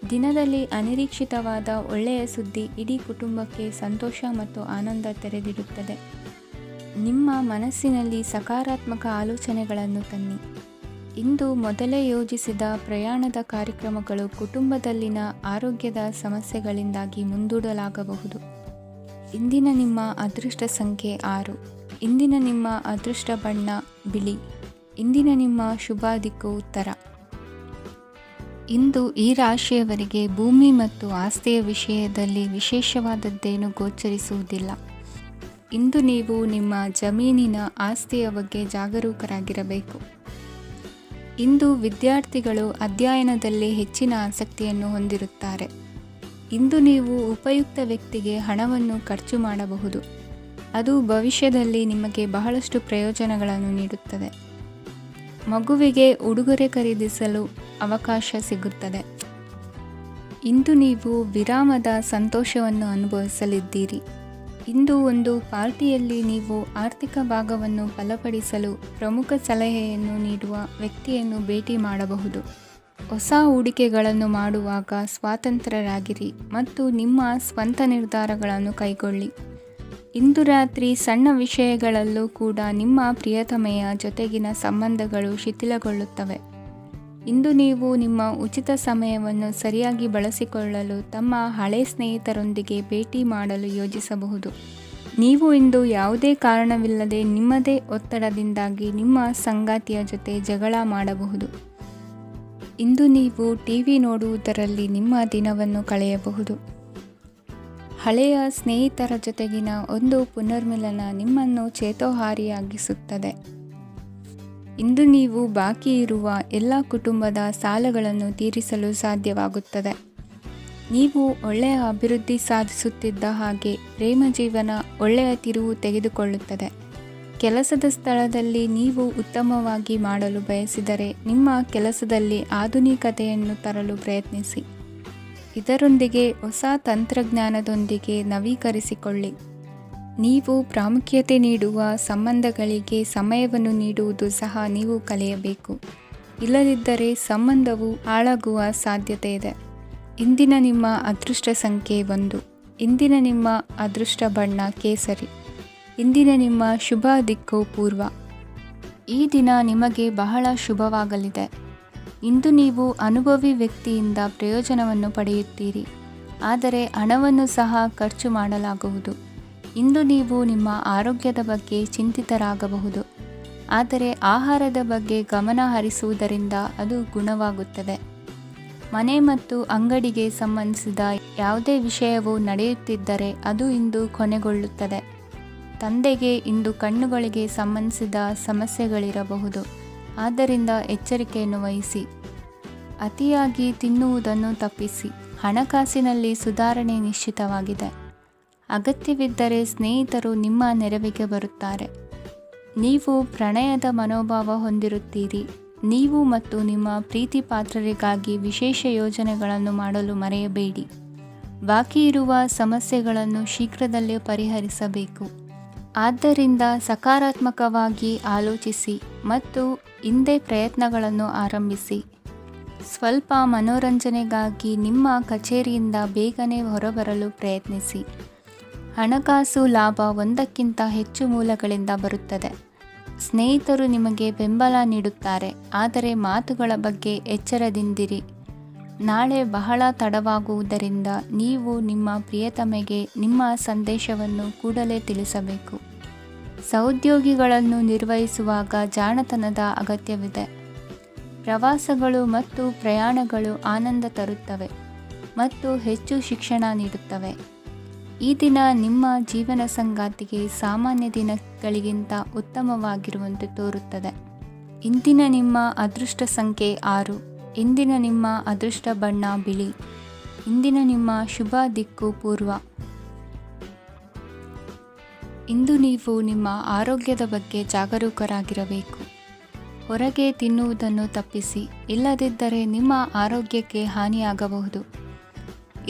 ದಿನದಲ್ಲಿ ಅನಿರೀಕ್ಷಿತವಾದ ಒಳ್ಳೆಯ ಸುದ್ದಿ ಇಡೀ ಕುಟುಂಬಕ್ಕೆ ಸಂತೋಷ ಮತ್ತು ಆನಂದ ತೆರೆದಿಡುತ್ತದೆ. ನಿಮ್ಮ ಮನಸ್ಸಿನಲ್ಲಿ ಸಕಾರಾತ್ಮಕ ಆಲೋಚನೆಗಳನ್ನು ತನ್ನಿ. ಇಂದು ಮೊದಲೇ ಯೋಜಿಸಿದ ಪ್ರಯಾಣದ ಕಾರ್ಯಕ್ರಮಗಳು ಕುಟುಂಬದಲ್ಲಿನ ಆರೋಗ್ಯದ ಸಮಸ್ಯೆಗಳಿಂದಾಗಿ ಮುಂದೂಡಲಾಗಬಹುದು. ಇಂದಿನ ನಿಮ್ಮ ಅದೃಷ್ಟ ಸಂಖ್ಯೆ 6. ಇಂದಿನ ನಿಮ್ಮ ಅದೃಷ್ಟ ಬಣ್ಣ ಬಿಳಿ. ಇಂದಿನ ನಿಮ್ಮ ಶುಭ ದಿಕ್ಕು ಉತ್ತರ. ಇಂದು ಈ ರಾಶಿಯವರಿಗೆ ಭೂಮಿ ಮತ್ತು ಆಸ್ತಿಯ ವಿಷಯದಲ್ಲಿ ವಿಶೇಷವಾದದ್ದೇನು ಗೋಚರಿಸುವುದಿಲ್ಲ. ಇಂದು ನೀವು ನಿಮ್ಮ ಜಮೀನಿನ ಆಸ್ತಿಯ ಬಗ್ಗೆ ಜಾಗರೂಕರಾಗಿರಬೇಕು. ಇಂದು ವಿದ್ಯಾರ್ಥಿಗಳು ಅಧ್ಯಯನದಲ್ಲಿ ಹೆಚ್ಚಿನ ಆಸಕ್ತಿಯನ್ನು ಹೊಂದಿರುತ್ತಾರೆ. ಇಂದು ನೀವು ಉಪಯುಕ್ತ ವ್ಯಕ್ತಿಗೆ ಹಣವನ್ನು ಖರ್ಚು ಮಾಡಬಹುದು. ಅದು ಭವಿಷ್ಯದಲ್ಲಿ ನಿಮಗೆ ಬಹಳಷ್ಟು ಪ್ರಯೋಜನಗಳನ್ನು ನೀಡುತ್ತದೆ. ಮಗುವಿಗೆ ಉಡುಗೊರೆ ಖರೀದಿಸಲು ಅವಕಾಶ ಸಿಗುತ್ತದೆ. ಇಂದು ನೀವು ವಿರಾಮದ ಸಂತೋಷವನ್ನು ಅನುಭವಿಸಲಿದ್ದೀರಿ. ಇಂದು ಒಂದು ಪಾರ್ಟಿಯಲ್ಲಿ ನೀವು ಆರ್ಥಿಕ ಭಾಗವನ್ನು ಬಲಪಡಿಸಲು ಪ್ರಮುಖ ಸಲಹೆಯನ್ನು ನೀಡುವ ವ್ಯಕ್ತಿಯನ್ನು ಭೇಟಿ ಮಾಡಬಹುದು. ಹೊಸ ಹೂಡಿಕೆಗಳನ್ನು ಮಾಡುವಾಗ ಸ್ವಾತಂತ್ರ್ಯರಾಗಿರಿ ಮತ್ತು ನಿಮ್ಮ ಸ್ವಂತ ನಿರ್ಧಾರಗಳನ್ನು ಕೈಗೊಳ್ಳಿ. ಇಂದು ರಾತ್ರಿ ಸಣ್ಣ ವಿಷಯಗಳಲ್ಲೂ ಕೂಡ ನಿಮ್ಮ ಪ್ರಿಯತಮೆಯ ಜೊತೆಗಿನ ಸಂಬಂಧಗಳು ಶಿಥಿಲಗೊಳ್ಳುತ್ತವೆ. ಇಂದು ನೀವು ನಿಮ್ಮ ಉಚಿತ ಸಮಯವನ್ನು ಸರಿಯಾಗಿ ಬಳಸಿಕೊಳ್ಳಲು ತಮ್ಮ ಹಳೆ ಸ್ನೇಹಿತರೊಂದಿಗೆ ಭೇಟಿ ಮಾಡಲು ಯೋಜಿಸಬಹುದು. ನೀವು ಇಂದು ಯಾವುದೇ ಕಾರಣವಿಲ್ಲದೆ ನಿಮ್ಮದೇ ಒತ್ತಡದಿಂದಾಗಿ ನಿಮ್ಮ ಸಂಗಾತಿಯ ಜೊತೆ ಜಗಳ ಮಾಡಬಹುದು. ಇಂದು ನೀವು ಟಿವಿ ನೋಡುವುದರಲ್ಲಿ ನಿಮ್ಮ ದಿನವನ್ನು ಕಳೆಯಬಹುದು. ಹಳೆಯ ಸ್ನೇಹಿತರ ಜೊತೆಗಿನ ಒಂದು ಪುನರ್ಮಿಲನ ನಿಮ್ಮನ್ನು ಚೇತೋಹಾರಿಯಾಗಿಸುತ್ತದೆ. ಇಂದು ನೀವು ಬಾಕಿ ಇರುವ ಎಲ್ಲ ಕುಟುಂಬದ ಸಾಲಗಳನ್ನು ತೀರಿಸಲು ಸಾಧ್ಯವಾಗುತ್ತದೆ. ನೀವು ಒಳ್ಳೆಯ ಅಭಿವೃದ್ಧಿ ಸಾಧಿಸುತ್ತಿದ್ದ ಹಾಗೆ ಪ್ರೇಮ ಜೀವನ ಒಳ್ಳೆಯ ತಿರುವು ತೆಗೆದುಕೊಳ್ಳುತ್ತದೆ. ಕೆಲಸದ ಸ್ಥಳದಲ್ಲಿ ನೀವು ಉತ್ತಮವಾಗಿ ಮಾಡಲು ಬಯಸಿದರೆ ನಿಮ್ಮ ಕೆಲಸದಲ್ಲಿ ಆಧುನಿಕತೆಯನ್ನು ತರಲು ಪ್ರಯತ್ನಿಸಿ. ಇದರೊಂದಿಗೆ ಹೊಸ ತಂತ್ರಜ್ಞಾನದೊಂದಿಗೆ ನವೀಕರಿಸಿಕೊಳ್ಳಿ. ನೀವು ಪ್ರಾಮುಖ್ಯತೆ ನೀಡುವ ಸಂಬಂಧಗಳಿಗೆ ಸಮಯವನ್ನು ನೀಡುವುದು ಸಹ ನೀವು ಕಲಿಯಬೇಕು. ಇಲ್ಲದಿದ್ದರೆ ಸಂಬಂಧವು ಹಾಳಾಗುವ ಸಾಧ್ಯತೆ ಇದೆ. ಇಂದಿನ ನಿಮ್ಮ ಅದೃಷ್ಟ ಸಂಖ್ಯೆ 1. ಇಂದಿನ ನಿಮ್ಮ ಅದೃಷ್ಟ ಬಣ್ಣ ಕೇಸರಿ. ಇಂದಿನ ನಿಮ್ಮ ಶುಭ ದಿಕ್ಕು ಪೂರ್ವ. ಈ ದಿನ ನಿಮಗೆ ಬಹಳ ಶುಭವಾಗಲಿದೆ. ಇಂದು ನೀವು ಅನುಭವಿ ವ್ಯಕ್ತಿಯಿಂದ ಪ್ರಯೋಜನವನ್ನು ಪಡೆಯುತ್ತೀರಿ, ಆದರೆ ಹಣವನ್ನು ಸಹ ಖರ್ಚು ಮಾಡಲಾಗುವುದು. ಇಂದು ನೀವು ನಿಮ್ಮ ಆರೋಗ್ಯದ ಬಗ್ಗೆ ಚಿಂತಿತರಾಗಬಹುದು, ಆದರೆ ಆಹಾರದ ಬಗ್ಗೆ ಗಮನ ಹರಿಸುವುದರಿಂದ ಅದು ಗುಣವಾಗುತ್ತದೆ. ಮನೆ ಮತ್ತು ಅಂಗಡಿಗೆ ಸಂಬಂಧಿಸಿದ ಯಾವುದೇ ವಿಷಯವು ನಡೆಯುತ್ತಿದ್ದರೆ ಅದು ಇಂದು ಕೊನೆಗೊಳ್ಳುತ್ತದೆ. ತಂದೆಗೆ ಇಂದು ಕಣ್ಣುಗಳಿಗೆ ಸಂಬಂಧಿಸಿದ ಸಮಸ್ಯೆಗಳಿರಬಹುದು, ಆದ್ದರಿಂದ ಎಚ್ಚರಿಕೆಯನ್ನು ವಹಿಸಿ. ಅತಿಯಾಗಿ ತಿನ್ನುವುದನ್ನು ತಪ್ಪಿಸಿ. ಹಣಕಾಸಿನಲ್ಲಿ ಸುಧಾರಣೆ ನಿಶ್ಚಿತವಾಗಿದೆ. ಅಗತ್ಯವಿದ್ದರೆ ಸ್ನೇಹಿತರು ನಿಮ್ಮ ನೆರವಿಗೆ ಬರುತ್ತಾರೆ. ನೀವು ಪ್ರಣಯದ ಮನೋಭಾವ ಹೊಂದಿರುತ್ತೀರಿ. ನೀವು ಮತ್ತು ನಿಮ್ಮ ಪ್ರೀತಿ ಪಾತ್ರರಿಗಾಗಿ ವಿಶೇಷ ಯೋಜನೆಗಳನ್ನು ಮಾಡಲು ಮರೆಯಬೇಡಿ. ಬಾಕಿ ಇರುವ ಸಮಸ್ಯೆಗಳನ್ನು ಶೀಘ್ರದಲ್ಲೇ ಪರಿಹರಿಸಬೇಕು. ಆದ್ದರಿಂದ ಸಕಾರಾತ್ಮಕವಾಗಿ ಆಲೋಚಿಸಿ ಮತ್ತು ಇಂದೇ ಪ್ರಯತ್ನಗಳನ್ನು ಆರಂಭಿಸಿ. ಸ್ವಲ್ಪ ಮನೋರಂಜನೆಗಾಗಿ ನಿಮ್ಮ ಕಚೇರಿಯಿಂದ ಬೇಗನೆ ಹೊರಬರಲು ಪ್ರಯತ್ನಿಸಿ. ಹಣಕಾಸು ಲಾಭ ಒಂದಕ್ಕಿಂತ ಹೆಚ್ಚು ಮೂಲಗಳಿಂದ ಬರುತ್ತದೆ. ಸ್ನೇಹಿತರು ನಿಮಗೆ ಬೆಂಬಲ ನೀಡುತ್ತಾರೆ, ಆದರೆ ಮಾತುಗಳ ಬಗ್ಗೆ ಎಚ್ಚರದಿಂದಿರಿ. ನಾಳೆ ಬಹಳ ತಡವಾಗುವುದರಿಂದ ನೀವು ನಿಮ್ಮ ಪ್ರಿಯತಮೆಗೆ ನಿಮ್ಮ ಸಂದೇಶವನ್ನು ಕೂಡಲೇ ತಿಳಿಸಬೇಕು. ಸಹೋದ್ಯೋಗಿಗಳನ್ನು ನಿರ್ವಹಿಸುವಾಗ ಜಾಣತನದ ಅಗತ್ಯವಿದೆ. ಪ್ರವಾಸಗಳು ಮತ್ತು ಪ್ರಯಾಣಗಳು ಆನಂದ ತರುತ್ತವೆ ಮತ್ತು ಹೆಚ್ಚು ಶಿಕ್ಷಣ ನೀಡುತ್ತವೆ. ಈ ದಿನ ನಿಮ್ಮ ಜೀವನ ಸಂಗಾತಿಗೆ ಸಾಮಾನ್ಯ ದಿನಗಳಿಗಿಂತ ಉತ್ತಮವಾಗಿರುವಂತೆ ತೋರುತ್ತದೆ. ಇಂದಿನ ನಿಮ್ಮ ಅದೃಷ್ಟ ಸಂಖ್ಯೆ 6. ಇಂದಿನ ನಿಮ್ಮ ಅದೃಷ್ಟ ಬಣ್ಣ ಬಿಳಿ. ಇಂದಿನ ನಿಮ್ಮ ಶುಭ ದಿಕ್ಕು ಪೂರ್ವ. ಇಂದು ನೀವು ನಿಮ್ಮ ಆರೋಗ್ಯದ ಬಗ್ಗೆ ಜಾಗರೂಕರಾಗಿರಬೇಕು. ಹೊರಗೆ ತಿನ್ನುವುದನ್ನು ತಪ್ಪಿಸಿ, ಇಲ್ಲದಿದ್ದರೆ ನಿಮ್ಮ ಆರೋಗ್ಯಕ್ಕೆ ಹಾನಿಯಾಗಬಹುದು.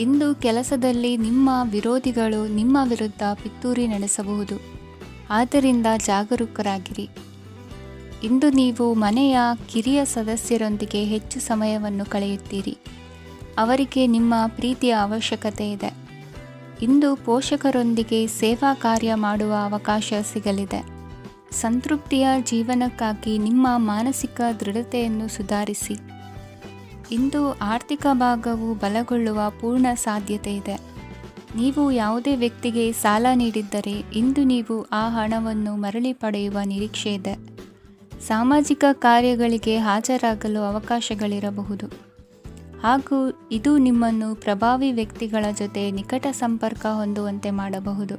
ಇಂದು ಕೆಲಸದಲ್ಲಿ ನಿಮ್ಮ ವಿರೋಧಿಗಳು ನಿಮ್ಮ ವಿರುದ್ಧ ಪಿತೂರಿ ನಡೆಸಬಹುದು, ಆದ್ದರಿಂದ ಜಾಗರೂಕರಾಗಿರಿ. ಇಂದು ನೀವು ಮನೆಯ ಕಿರಿಯ ಸದಸ್ಯರೊಂದಿಗೆ ಹೆಚ್ಚು ಸಮಯವನ್ನು ಕಳೆಯುತ್ತೀರಿ. ಅವರಿಗೆ ನಿಮ್ಮ ಪ್ರೀತಿಯ ಅವಶ್ಯಕತೆ ಇದೆ. ಇಂದು ಪೋಷಕರೊಂದಿಗೆ ಸೇವಾ ಕಾರ್ಯ ಮಾಡುವ ಅವಕಾಶ ಸಿಗಲಿದೆ. ಸಂತೃಪ್ತಿಯ ಜೀವನಕ್ಕಾಗಿ ನಿಮ್ಮ ಮಾನಸಿಕ ದೃಢತೆಯನ್ನು ಸುಧಾರಿಸಿ. ಇಂದು ಆರ್ಥಿಕ ಭಾಗವು ಬಲಗೊಳ್ಳುವ ಪೂರ್ಣ ಸಾಧ್ಯತೆ ಇದೆ. ನೀವು ಯಾವುದೇ ವ್ಯಕ್ತಿಗೆ ಸಾಲ ನೀಡಿದ್ದರೆ ಇಂದು ನೀವು ಆ ಹಣವನ್ನು ಮರಳಿ ಪಡೆಯುವ ನಿರೀಕ್ಷೆ ಇದೆ. ಸಾಮಾಜಿಕ ಕಾರ್ಯಗಳಿಗೆ ಹಾಜರಾಗಲು ಅವಕಾಶಗಳಿರಬಹುದು, ಹಾಗೂ ಇದು ನಿಮ್ಮನ್ನು ಪ್ರಭಾವಿ ವ್ಯಕ್ತಿಗಳ ಜೊತೆ ನಿಕಟ ಸಂಪರ್ಕ ಹೊಂದುವಂತೆ ಮಾಡಬಹುದು.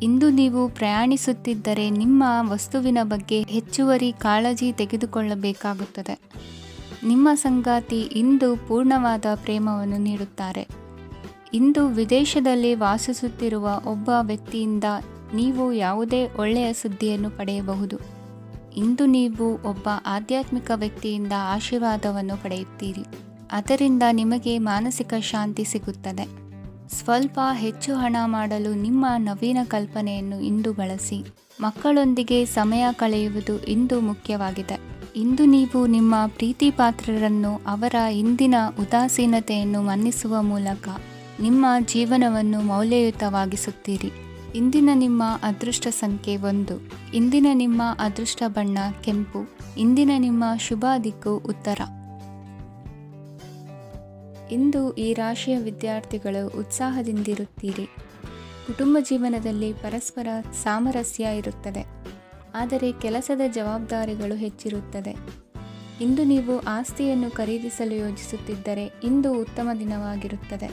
ಇಂದು ನೀವು ಪ್ರಯಾಣಿಸುತ್ತಿದ್ದರೆ ನಿಮ್ಮ ವಸ್ತುವಿನ ಬಗ್ಗೆ ಹೆಚ್ಚುವರಿ ಕಾಳಜಿ ತೆಗೆದುಕೊಳ್ಳಬೇಕಾಗುತ್ತದೆ. ನಿಮ್ಮ ಸಂಗಾತಿ ಇಂದು ಪೂರ್ಣವಾದ ಪ್ರೇಮವನ್ನು ನೀಡುತ್ತಾರೆ. ಇಂದು ವಿದೇಶದಲ್ಲಿ ವಾಸಿಸುತ್ತಿರುವ ಒಬ್ಬ ವ್ಯಕ್ತಿಯಿಂದ ನೀವು ಯಾವುದೇ ಒಳ್ಳೆಯ ಸುದ್ದಿಯನ್ನು ಪಡೆಯಬಹುದು. ಇಂದು ನೀವು ಒಬ್ಬ ಆಧ್ಯಾತ್ಮಿಕ ವ್ಯಕ್ತಿಯಿಂದ ಆಶೀರ್ವಾದವನ್ನು ಪಡೆಯುತ್ತೀರಿ. ಅದರಿಂದ ನಿಮಗೆ ಮಾನಸಿಕ ಶಾಂತಿ ಸಿಗುತ್ತದೆ. ಸ್ವಲ್ಪ ಹೆಚ್ಚು ಹಣ ಮಾಡಲು ನಿಮ್ಮ ನವೀನ ಕಲ್ಪನೆಯನ್ನು ಇಂದು ಬಳಸಿ. ಮಕ್ಕಳೊಂದಿಗೆ ಸಮಯ ಕಳೆಯುವುದು ಇಂದು ಮುಖ್ಯವಾಗಿದೆ. ಇಂದು ನೀವು ನಿಮ್ಮ ಪ್ರೀತಿ ಪಾತ್ರರನ್ನು ಅವರ ಇಂದಿನ ಉದಾಸೀನತೆಯನ್ನು ಮನ್ನಿಸುವ ಮೂಲಕ ನಿಮ್ಮ ಜೀವನವನ್ನು ಮೌಲ್ಯಯುತವಾಗಿಸುತ್ತೀರಿ. ಇಂದಿನ ನಿಮ್ಮ ಅದೃಷ್ಟ ಸಂಖ್ಯೆ 1. ಇಂದಿನ ನಿಮ್ಮ ಅದೃಷ್ಟ ಬಣ್ಣ ಕೆಂಪು. ಇಂದಿನ ನಿಮ್ಮ ಶುಭ ದಿಕ್ಕು ಉತ್ತರ. ಇಂದು ಈ ರಾಶಿಯ ವಿದ್ಯಾರ್ಥಿಗಳು ಉತ್ಸಾಹದಿಂದಿರುತ್ತೀರಿ. ಕುಟುಂಬ ಜೀವನದಲ್ಲಿ ಪರಸ್ಪರ ಸಾಮರಸ್ಯ ಇರುತ್ತದೆ, ಆದರೆ ಕೆಲಸದ ಜವಾಬ್ದಾರಿಗಳು ಹೆಚ್ಚಿರುತ್ತದೆ. ಇಂದು ನೀವು ಆಸ್ತಿಯನ್ನು ಖರೀದಿಸಲು ಯೋಜಿಸುತ್ತಿದ್ದರೆ ಇಂದು ಉತ್ತಮ ದಿನವಾಗಿರುತ್ತದೆ.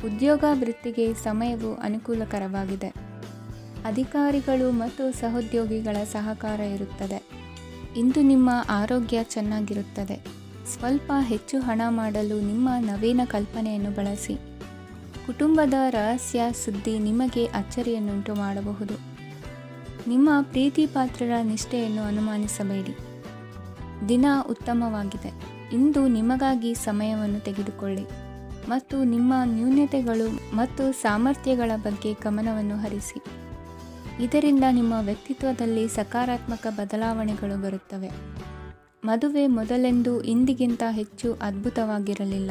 ಉದ್ಯೋಗ ವೃತ್ತಿಗೆ ಸಮಯವು ಅನುಕೂಲಕರವಾಗಿದೆ. ಅಧಿಕಾರಿಗಳು ಮತ್ತು ಸಹೋದ್ಯೋಗಿಗಳ ಸಹಕಾರ ಇರುತ್ತದೆ. ಇಂದು ನಿಮ್ಮ ಆರೋಗ್ಯ ಚೆನ್ನಾಗಿರುತ್ತದೆ. ಸ್ವಲ್ಪ ಹೆಚ್ಚು ಹಣ ಮಾಡಲು ನಿಮ್ಮ ನವೀನ ಕಲ್ಪನೆಯನ್ನು ಬಳಸಿ. ಕುಟುಂಬದ ರಹಸ್ಯ ಸುದ್ದಿ ನಿಮಗೆ ಅಚ್ಚರಿಯನ್ನುಂಟು ಮಾಡಬಹುದು. ನಿಮ್ಮ ಪ್ರೀತಿ ಪಾತ್ರರ ನಿಷ್ಠೆಯನ್ನು ಅನುಮಾನಿಸಬೇಡಿ. ದಿನ ಉತ್ತಮವಾಗಿದೆ. ಇಂದು ನಿಮಗಾಗಿ ಸಮಯವನ್ನು ತೆಗೆದುಕೊಳ್ಳಿ ಮತ್ತು ನಿಮ್ಮ ನ್ಯೂನತೆಗಳು ಮತ್ತು ಸಾಮರ್ಥ್ಯಗಳ ಬಗ್ಗೆ ಗಮನವನ್ನು ಹರಿಸಿ. ಇದರಿಂದ ನಿಮ್ಮ ವ್ಯಕ್ತಿತ್ವದಲ್ಲಿ ಸಕಾರಾತ್ಮಕ ಬದಲಾವಣೆಗಳು ಬರುತ್ತವೆ. ಮದುವೆ ಮೊದಲೆಂದೂ ಇಂದಿಗಿಂತ ಹೆಚ್ಚು ಅದ್ಭುತವಾಗಿರಲಿಲ್ಲ.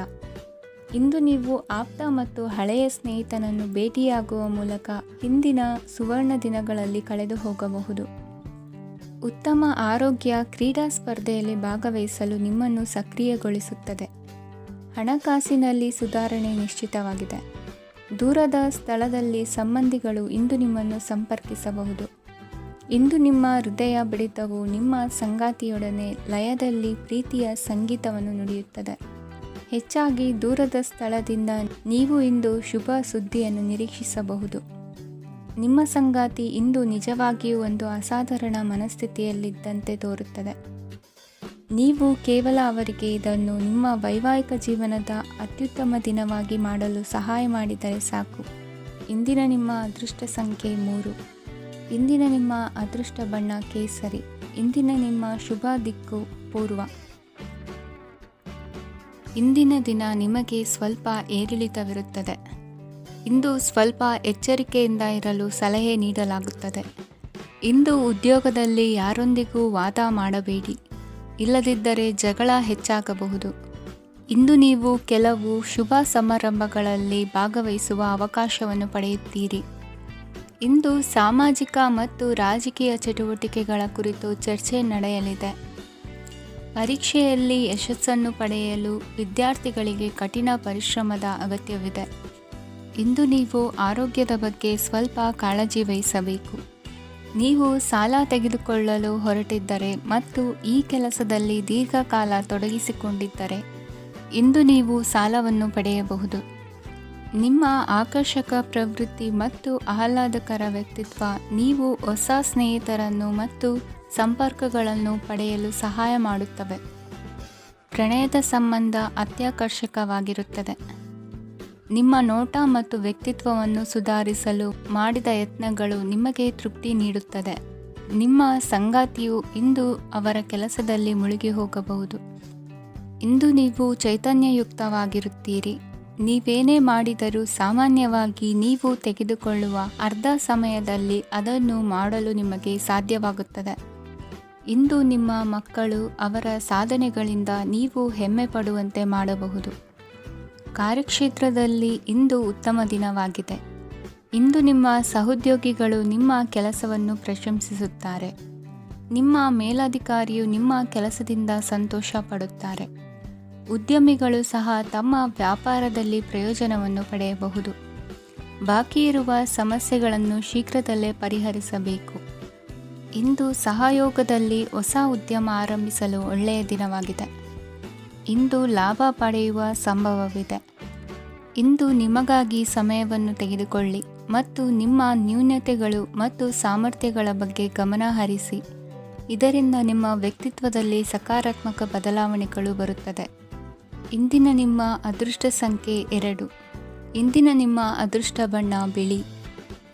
ಇಂದು ನೀವು ಆಪ್ತ ಮತ್ತು ಹಳೆಯ ಸ್ನೇಹಿತನನ್ನು ಭೇಟಿಯಾಗುವ ಮೂಲಕ ಹಿಂದಿನ ಸುವರ್ಣ ದಿನಗಳಲ್ಲಿ ಕಳೆದು ಹೋಗಬಹುದು. ಉತ್ತಮ ಆರೋಗ್ಯ ಕ್ರೀಡಾ ಸ್ಪರ್ಧೆಯಲ್ಲಿ ಭಾಗವಹಿಸಲು ನಿಮ್ಮನ್ನು ಸಕ್ರಿಯಗೊಳಿಸುತ್ತದೆ. ಹಣಕಾಸಿನಲ್ಲಿ ಸುಧಾರಣೆ ನಿಶ್ಚಿತವಾಗಿದೆ. ದೂರದ ಸ್ಥಳದಲ್ಲಿ ಸಂಬಂಧಿಗಳು ಇಂದು ನಿಮ್ಮನ್ನು ಸಂಪರ್ಕಿಸಬಹುದು. ಇಂದು ನಿಮ್ಮ ಹೃದಯ ಬಡಿತವು ನಿಮ್ಮ ಸಂಗಾತಿಯೊಡನೆ ಲಯದಲ್ಲಿ ಪ್ರೀತಿಯ ಸಂಗೀತವನ್ನು ನುಡಿಯುತ್ತದೆ. ಹೆಚ್ಚಾಗಿ ದೂರದ ಸ್ಥಳದಿಂದ ನೀವು ಇಂದು ಶುಭ ಸುದ್ದಿಯನ್ನು ನಿರೀಕ್ಷಿಸಬಹುದು. ನಿಮ್ಮ ಸಂಗಾತಿ ಇಂದು ನಿಜವಾಗಿಯೂ ಒಂದು ಅಸಾಧಾರಣ ಮನಸ್ಥಿತಿಯಲ್ಲಿದ್ದಂತೆ ತೋರುತ್ತದೆ. ನೀವು ಕೇವಲ ಅವರಿಗೆ ಇದನ್ನು ನಿಮ್ಮ ವೈವಾಹಿಕ ಜೀವನದ ಅತ್ಯುತ್ತಮ ದಿನವಾಗಿ ಮಾಡಲು ಸಹಾಯ ಮಾಡಿದರೆ ಸಾಕು. ಇಂದಿನ ನಿಮ್ಮ ಅದೃಷ್ಟ ಸಂಖ್ಯೆ 3. ಇಂದಿನ ನಿಮ್ಮ ಅದೃಷ್ಟ ಬಣ್ಣ ಕೇಸರಿ. ಇಂದಿನ ನಿಮ್ಮ ಶುಭ ದಿಕ್ಕು ಪೂರ್ವ. ಇಂದಿನ ದಿನ ನಿಮಗೆ ಸ್ವಲ್ಪ ಏರಿಳಿತವಿರುತ್ತದೆ. ಇಂದು ಸ್ವಲ್ಪ ಎಚ್ಚರಿಕೆಯಿಂದ ಇರಲು ಸಲಹೆ ನೀಡಲಾಗುತ್ತದೆ. ಇಂದು ಉದ್ಯೋಗದಲ್ಲಿ ಯಾರೊಂದಿಗೂ ವಾದ ಮಾಡಬೇಡಿ, ಇಲ್ಲದಿದ್ದರೆ ಜಗಳ ಹೆಚ್ಚಾಗಬಹುದು. ಇಂದು ನೀವು ಕೆಲವು ಶುಭ ಸಮಾರಂಭಗಳಲ್ಲಿ ಭಾಗವಹಿಸುವ ಅವಕಾಶವನ್ನು ಪಡೆಯುತ್ತೀರಿ. ಇಂದು ಸಾಮಾಜಿಕ ಮತ್ತು ರಾಜಕೀಯ ಚಟುವಟಿಕೆಗಳ ಕುರಿತು ಚರ್ಚೆ ನಡೆಯಲಿದೆ. ಪರೀಕ್ಷೆಯಲ್ಲಿ ಯಶಸ್ಸನ್ನು ಪಡೆಯಲು ವಿದ್ಯಾರ್ಥಿಗಳಿಗೆ ಕಠಿಣ ಪರಿಶ್ರಮದ ಅಗತ್ಯವಿದೆ. ಇಂದು ನೀವು ಆರೋಗ್ಯದ ಬಗ್ಗೆ ಸ್ವಲ್ಪ ಕಾಳಜಿ ವಹಿಸಬೇಕು. ನೀವು ಸಾಲ ತೆಗೆದುಕೊಳ್ಳಲು ಹೊರಟಿದ್ದರೆ ಮತ್ತು ಈ ಕೆಲಸದಲ್ಲಿ ದೀರ್ಘಕಾಲ ತೊಡಗಿಸಿಕೊಂಡಿದ್ದರೆ ಇಂದು ನೀವು ಸಾಲವನ್ನು ಪಡೆಯಬಹುದು. ನಿಮ್ಮ ಆಕರ್ಷಕ ಪ್ರವೃತ್ತಿ ಮತ್ತು ಆಹ್ಲಾದಕರ ವ್ಯಕ್ತಿತ್ವ ನೀವು ಹೊಸ ಸ್ನೇಹಿತರನ್ನು ಮತ್ತು ಸಂಪರ್ಕಗಳನ್ನು ಪಡೆಯಲು ಸಹಾಯ ಮಾಡುತ್ತವೆ. ಪ್ರಣಯದ ಸಂಬಂಧ ಅತ್ಯಾಕರ್ಷಕವಾಗಿರುತ್ತದೆ. ನಿಮ್ಮ ನೋಟ ಮತ್ತು ವ್ಯಕ್ತಿತ್ವವನ್ನು ಸುಧಾರಿಸಲು ಮಾಡಿದ ಯತ್ನಗಳು ನಿಮಗೆ ತೃಪ್ತಿ ನೀಡುತ್ತದೆ. ನಿಮ್ಮ ಸಂಗಾತಿಯು ಇಂದು ಅವರ ಕೆಲಸದಲ್ಲಿ ಮುಳುಗಿ ಹೋಗಬಹುದು. ಇಂದು ನೀವು ಚೈತನ್ಯಯುಕ್ತವಾಗಿರುತ್ತೀರಿ. ನೀವೇನೇ ಮಾಡಿದರೂ ಸಾಮಾನ್ಯವಾಗಿ ನೀವು ತೆಗೆದುಕೊಳ್ಳುವ ಅರ್ಧ ಸಮಯದಲ್ಲಿ ಅದನ್ನು ಮಾಡಲು ನಿಮಗೆ ಸಾಧ್ಯವಾಗುತ್ತದೆ. ಇಂದು ನಿಮ್ಮ ಮಕ್ಕಳು ಅವರ ಸಾಧನೆಗಳಿಂದ ನೀವು ಹೆಮ್ಮೆ ಪಡುವಂತೆ ಮಾಡಬಹುದು. ಕಾರ್ಯಕ್ಷೇತ್ರದಲ್ಲಿ ಇಂದು ಉತ್ತಮ ದಿನವಾಗಿದೆ. ಇಂದು ನಿಮ್ಮ ಸಹೋದ್ಯೋಗಿಗಳು ನಿಮ್ಮ ಕೆಲಸವನ್ನು ಪ್ರಶಂಸಿಸುತ್ತಾರೆ. ನಿಮ್ಮ ಮೇಲಧಿಕಾರಿಯು ನಿಮ್ಮ ಕೆಲಸದಿಂದ ಸಂತೋಷ ಪಡುತ್ತಾರೆ. ಉದ್ಯಮಿಗಳು ಸಹ ತಮ್ಮ ವ್ಯಾಪಾರದಲ್ಲಿ ಪ್ರಯೋಜನವನ್ನು ಪಡೆಯಬಹುದು. ಬಾಕಿ ಇರುವ ಸಮಸ್ಯೆಗಳನ್ನು ಶೀಘ್ರದಲ್ಲೇ ಪರಿಹರಿಸಬೇಕು. ಇಂದು ಸಹಯೋಗದಲ್ಲಿ ಹೊಸ ಉದ್ಯಮ ಆರಂಭಿಸಲು ಒಳ್ಳೆಯ ದಿನವಾಗಿದೆ. ಇಂದು ಲಾಭ ಪಡೆಯುವ ಸಂಭವವಿದೆ. ಇಂದು ನಿಮಗಾಗಿ ಸಮಯವನ್ನು ತೆಗೆದುಕೊಳ್ಳಿ ಮತ್ತು ನಿಮ್ಮ ನ್ಯೂನತೆಗಳು ಮತ್ತು ಸಾಮರ್ಥ್ಯಗಳ ಬಗ್ಗೆ ಗಮನ ಹರಿಸಿ. ಇದರಿಂದ ನಿಮ್ಮ ವ್ಯಕ್ತಿತ್ವದಲ್ಲಿ ಸಕಾರಾತ್ಮಕ ಬದಲಾವಣೆಗಳು ಬರುತ್ತದೆ. ಇಂದಿನ ನಿಮ್ಮ ಅದೃಷ್ಟ ಸಂಖ್ಯೆ 2. ಇಂದಿನ ನಿಮ್ಮ ಅದೃಷ್ಟ ಬಣ್ಣ ಬಿಳಿ.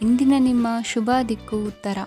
ಇಂದಿನ ನಿಮ್ಮ ಶುಭ ದಿಕ್ಕು ಉತ್ತರ.